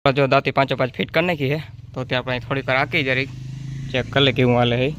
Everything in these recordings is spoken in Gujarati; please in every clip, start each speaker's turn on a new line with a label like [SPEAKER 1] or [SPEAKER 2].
[SPEAKER 1] जो दाती 5 फिट करने की है तो त्या अपने थोड़ी कर आके जरी चेक कर ले कि हाले है।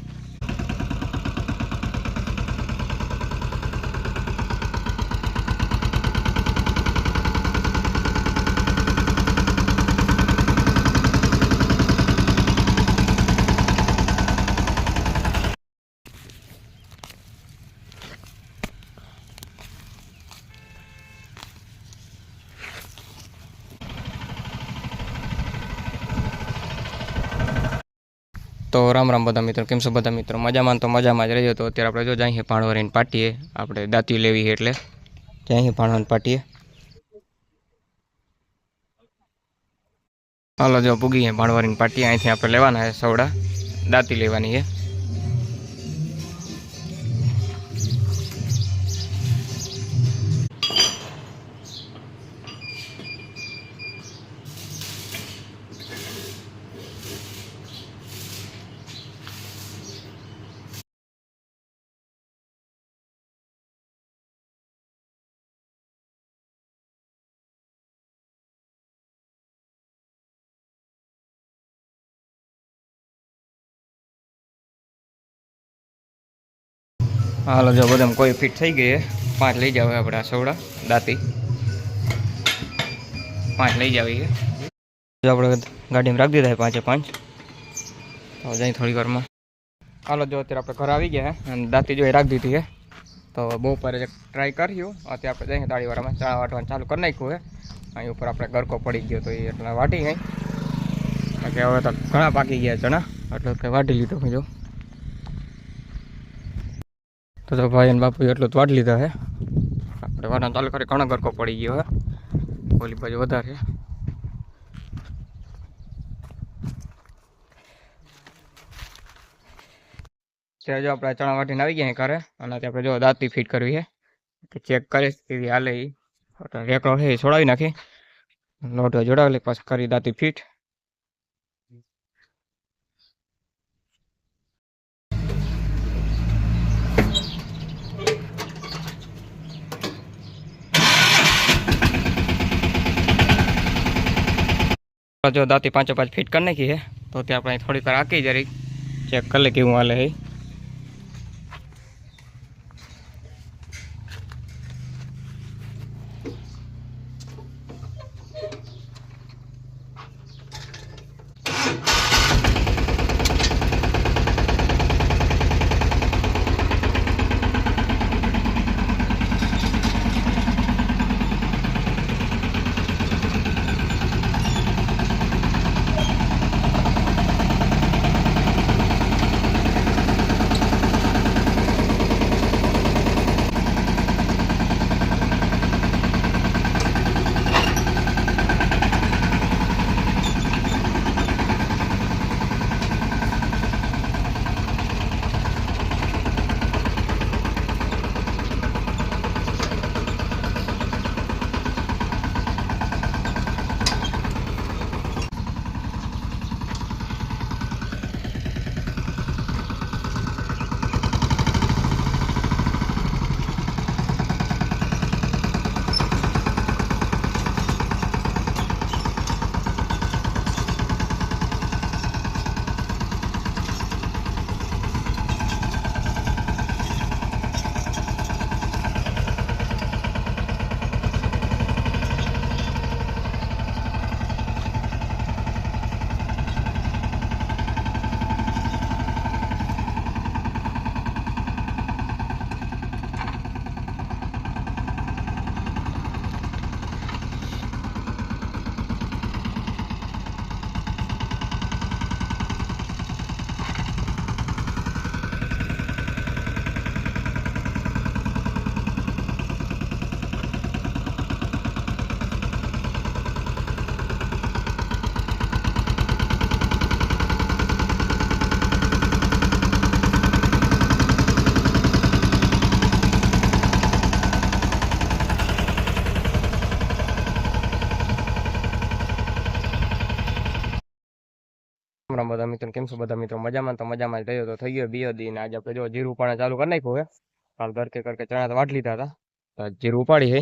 [SPEAKER 1] तो राम राम बधा मित्रों, केम छो बधा मित्रों? मजामां तो मजामां ज रह्यो। तो अत्यारे आपणे जो जाई भाणवरीने पाटीए आपणे दाती लेवी है, एटले जाई भाणवरीने पाटीए। हालो जो पुगी है भाणवरीने पाटीए। અહીંથી આપણે લેવાના છે સવડા, દાતી લેવાની છે। हालो जो बधाम कोई फिट थई गई है। 5 लई जावे આપણે આ સવડા દાતી 5 લઈ જાવી છે। जो આપણે ગાડીમાં રાખી દીધા है 5 तो जाई थोड़ी वार में। हालो जो અત્યારે આપણે ઘર આવી ગયા है અને દાતી જો રાખી દીધી है। तो બપોરે ટ્રાય કર્યું, અત્યારે આપણે જઈએ તાળીવાળામાં ચણા વાટવાનું ચાલુ કરી નાખ્યું है। અહીં ઉપર આપણે ગરકો પડી ગયો તો એ એટલે વાટી ગઈ, બાકી હવે તો ઘણા પાકી ગયા ચણા એટલે કે વાટી લીધો જો। तो भाई અને બાપુ એટલું જ વાટી લીધા है। આપણે વાટવાનું ચાલુ કરી, ઘણો ગરકો પડી ગયો है, ઓલી બાજુ વધારે। जो अपने चना वाटी આવી ગયા ઘરે અને આપણે જો દાતી ફિટ કરવી है કે ચેક કરે કેવી હાલે ઈ। રેકડો છે છોડાવી નાખી, લોટ જોડાવી લે, પાછું કરી દાતી ફિટ। जो दाती 5 फिट करने की है तो त्या अपने थोड़ी कर आके जरी चेक कर ले कि हाले है। બધા મિત્રો કેમ છો? બધા મિત્રો મજામાં તો મજામાં જ રહ્યો। તો થઈ ગયો બીજો દી ને આજે આપણે જો જીરું ઉપાડવાનું ચાલુ કરી નાખ્યું હે। કાલ ગરકે કરકે ચણા તો વાટ લીધા હતા, તો જીરું ઉપાડી હે,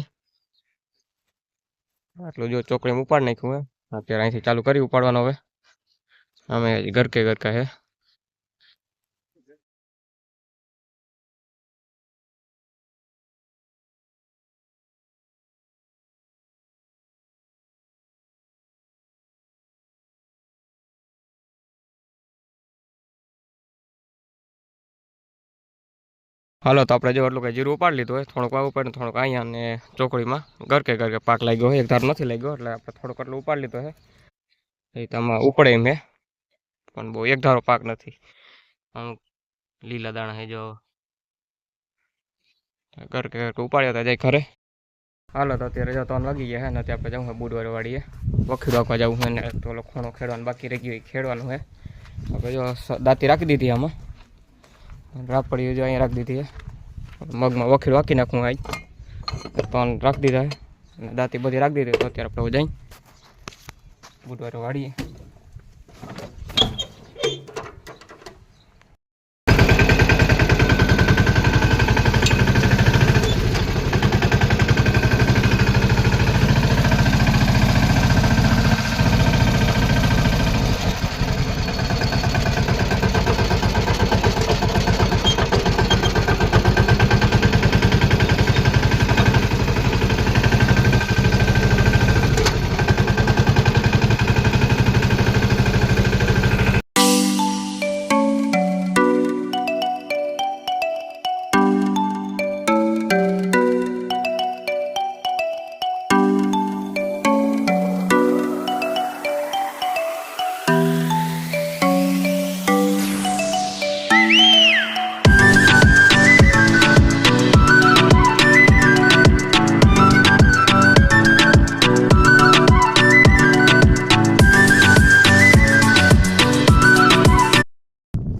[SPEAKER 1] આટલું જો ચોકડીમાં ઉપાડી નાખ્યું હે। અત્યારે અહીંથી ચાલુ કરી ઉપાડવાનો હવે અમે ઘર કે હે હાલો તો આપણે જો એટલું કંઈ જીરું ઉપાડી લીધું હોય થોડુંક આ ઉપાડીને થોડુંક અહીંયા અને ચોકડીમાં ઘર કે પાક લાગ્યો હોય એક ધાર નથી લાગ્યો એટલે આપણે થોડુંક એટલું ઉપાડી લીધું છે એ તમે ઉપડે મેં પણ બહુ એક ધારો પાક નથી અમુક લીલા દાણા છે જો ઘર કે ઉપાડ્યા હતા જાય ખરે હાલો તો અત્યારે જો ત્રણ વાગી ગયા હે ને આપણે જવું બુધવારે વાળીએ વખી રાખવા જવું હોય ને તો ખોણો ખેડવાનું બાકી રહી ગયું ખેડવાનું હોય આપણે જો દાંતી રાખી દીધી આમાં રાપડી જો અહીંયા રાખી દીધી છે મગમાં વખીર વાંકી નાખવું આજ ત્રણ રાખી દીધા અને દાંતી બધી રાખી દીધી તો અત્યારે આપણે જઈ બુધવારે વાળીએ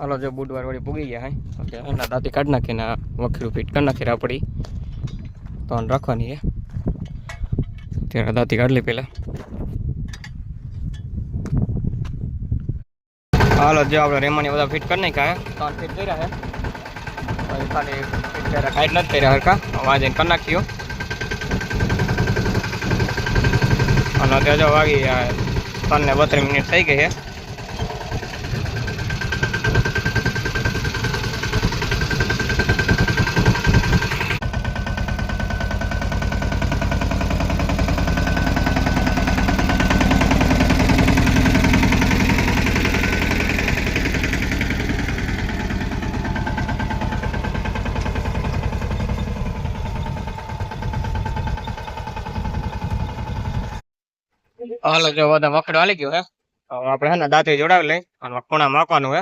[SPEAKER 1] હાલો જો બુધવાર વાળી પૂગી ગયા હે અત્યારે એના દાંતી કાઢી નાખીને વખીરું ફીટ કરી નાખી રાપડી તો રાખવાની છે ત્યારે દાંતી કાઢી લે પેલા હાલો જો આપણે રેમાની બધા ફીટ કરી નાખ્યા હે ત્રણ ફીટ કર્યા હે ખાલી ફીટ કર્યા કાઢી નથી કર્યા હરકા વાંચીને કરી નાખ્યો અને અત્યારે જો વાગી 3 ને 32 મિનિટ થઈ ગઈ છે હાલો જો બધા વખડો હાલી ગયો હે આપણે હે ને દાંતે જોડાવી લઈ અને ખૂણા માખવાનું હે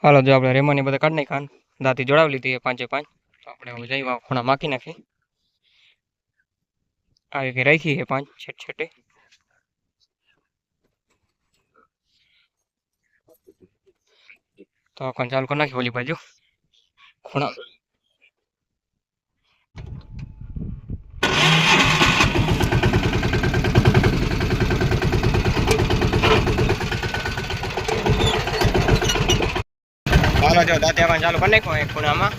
[SPEAKER 1] હાલો જો આપણે રેમાની બધા કાઢી નાખાન દાંતી જોડાવી લીધી 5 5 તો આપણે હવે જઈ ખૂણા માખી નાખી આવી કે રાખી છે 5 છેટે તો કોણ ચાલુ કરી નાખી ઓલી બાજુ ખૂણા હાલો જો દાંતે ચાલુ કરી નાખ્યો એક ખૂણામાં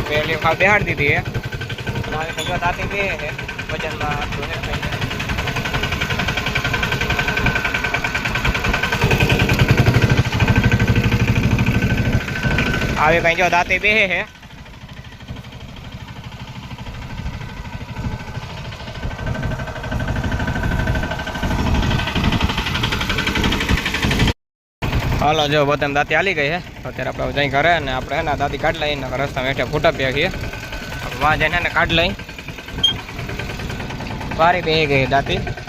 [SPEAKER 1] પેલી ખાવ બેહાડી દીધી હે જો દાંતી બે છે વજનમાં આવે કઈ જો દાંતે બે હે હાલો જો બધા દાંતી હાલી ગઈ હે તો અત્યારે આપણે જઈ ઘરે ને આપણે હે ને દાંતી કાઢી લઈને રસ્તામાં હેઠે ફૂટા પ્યા છીએ વાં જઈને કાઢી લઈ વારી બે ગઈ દાંતી